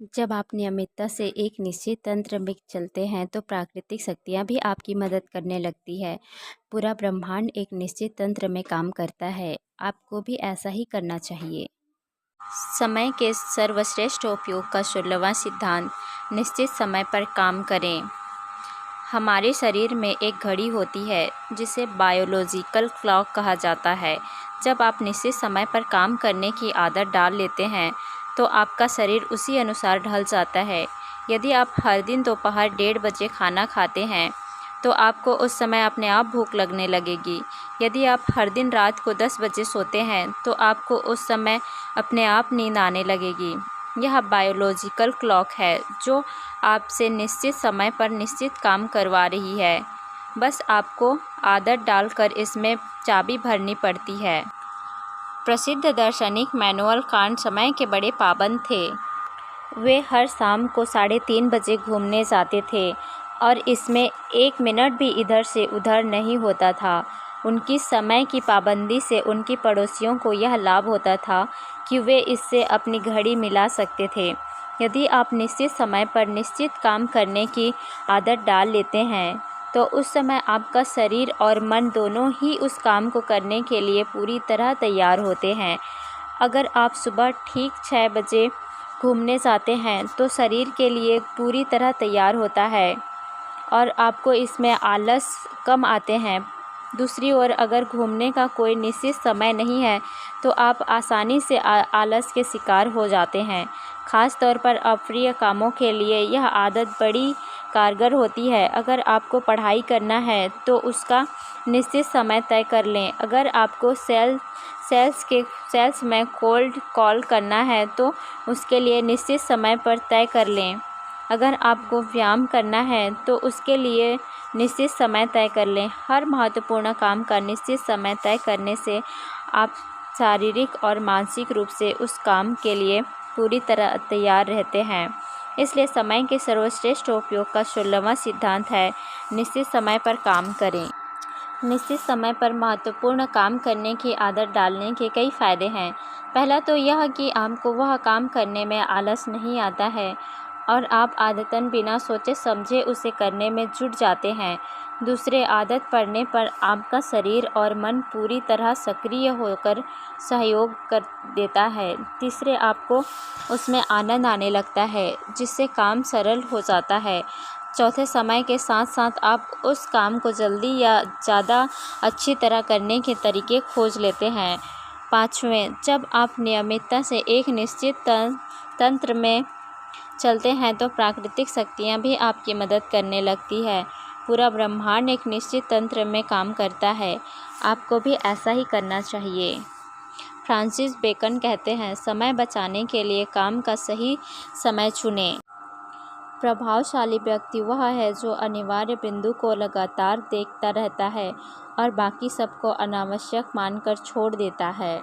जब आप नियमितता से एक निश्चित तंत्र में चलते हैं तो प्राकृतिक शक्तियाँ भी आपकी मदद करने लगती है। पूरा ब्रह्मांड एक निश्चित तंत्र में काम करता है। आपको भी ऐसा ही करना चाहिए। समय के सर्वश्रेष्ठ उपयोग का 16वां सिद्धांत, निश्चित समय पर काम करें। हमारे शरीर में एक घड़ी होती है जिसे बायोलॉजिकल क्लॉक कहा जाता है। जब आप निश्चित समय पर काम करने की आदत डाल लेते हैं तो आपका शरीर उसी अनुसार ढल जाता है। यदि आप हर दिन दोपहर 1:30 बजे खाना खाते हैं तो आपको उस समय अपने आप भूख लगने लगेगी। यदि आप हर दिन रात को 10 बजे सोते हैं तो आपको उस समय अपने आप नींद आने लगेगी। यह बायोलॉजिकल क्लॉक है जो आपसे निश्चित समय पर निश्चित काम करवा रही है। बस आपको आदत डालकर इसमें चाबी भरनी पड़ती है। प्रसिद्ध दार्शनिक मैनुअल कांट समय के बड़े पाबंद थे। वे हर शाम को 3:30 बजे घूमने जाते थे और इसमें 1 मिनट भी इधर से उधर नहीं होता था। उनकी समय की पाबंदी से उनके पड़ोसियों को यह लाभ होता था कि वे इससे अपनी घड़ी मिला सकते थे। यदि आप निश्चित समय पर निश्चित काम करने की आदत डाल लेते हैं तो उस समय आपका शरीर और मन दोनों ही उस काम को करने के लिए पूरी तरह तैयार होते हैं। अगर आप सुबह ठीक 6 बजे घूमने जाते हैं तो शरीर के लिए पूरी तरह तैयार होता है और आपको इसमें आलस कम आते हैं। दूसरी ओर अगर घूमने का कोई निश्चित समय नहीं है तो आप आसानी से आलस के शिकार हो जाते हैं। ख़ास तौर पर अप्रिय कामों के लिए यह आदत बड़ी कारगर होती है। अगर आपको पढ़ाई करना है तो उसका निश्चित समय तय कर लें। अगर आपको सेल्स में कोल्ड कॉल करना है तो उसके लिए निश्चित समय पर तय कर लें। अगर आपको व्यायाम करना है तो उसके लिए निश्चित समय तय कर लें। हर महत्वपूर्ण काम का निश्चित समय तय करने से आप शारीरिक और मानसिक रूप से उस काम के लिए पूरी तरह तैयार रहते हैं। इसलिए समय के सर्वश्रेष्ठ उपयोग का 16वां सिद्धांत है, निश्चित समय पर काम करें। निश्चित समय पर महत्वपूर्ण काम करने की आदत डालने के कई फ़ायदे हैं। पहला तो यह कि आपको वह काम करने में आलस नहीं आता है और आप आदतन बिना सोचे समझे उसे करने में जुट जाते हैं। दूसरे, आदत पड़ने पर आपका शरीर और मन पूरी तरह सक्रिय होकर सहयोग कर देता है। तीसरे, आपको उसमें आनंद आने लगता है जिससे काम सरल हो जाता है। चौथे, समय के साथ साथ आप उस काम को जल्दी या ज़्यादा अच्छी तरह करने के तरीके खोज लेते हैं। पाँचवें, जब आप नियमितता से एक निश्चित तंत्र में चलते हैं तो प्राकृतिक शक्तियाँ भी आपकी मदद करने लगती है। पूरा ब्रह्मांड एक निश्चित तंत्र में काम करता है। आपको भी ऐसा ही करना चाहिए। फ्रांसिस बेकन कहते हैं, समय बचाने के लिए काम का सही समय चुनें। प्रभावशाली व्यक्ति वह है जो अनिवार्य बिंदु को लगातार देखता रहता है और बाकी सबको अनावश्यक मानकर छोड़ देता है।